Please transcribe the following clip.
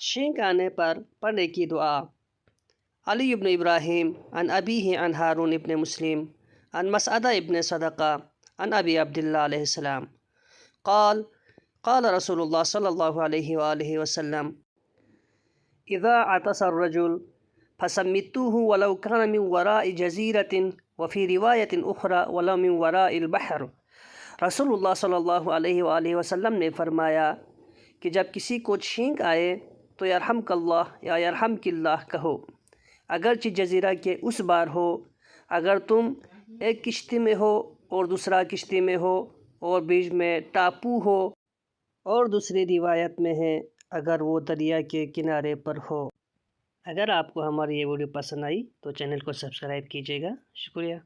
छींक आने पर पढ़ने की दुआ। अली इब्न इब्राहिम अन अबीही अन हारून इब्न मुस्लिम अन मसअदा इब्न सदक़ा अन अबी अब्दुल्लाह अलैहिस्सलाम क़ाल क़ाल रसूलुल्लाह सल्लल्लाहु अलैहि वालैहि वसल्लम इज़ा अतस अर्रजुल फसम्मितूहु वलौ कान मिन वराइ जज़ीरतिन व फ़ी रिवायतिन उख़रा वलौ मिन वराइल बहर। रसूलुल्लाह सल्लल्लाहु अलैहि वसल्लम ने फरमाया कि जब किसी को छींक आए तो यरहमकल्लाह या यरहमकिल्लाह कहो, अगरचे जज़ीरा के उस बार हो, अगर तुम एक किश्ती में हो और दूसरा किश्ती में हो और बीच में टापू हो, और दूसरी रिवायत में है अगर वो दरिया के किनारे पर हो। अगर आपको हमारी ये वीडियो पसंद आई तो चैनल को सब्सक्राइब कीजिएगा। शुक्रिया।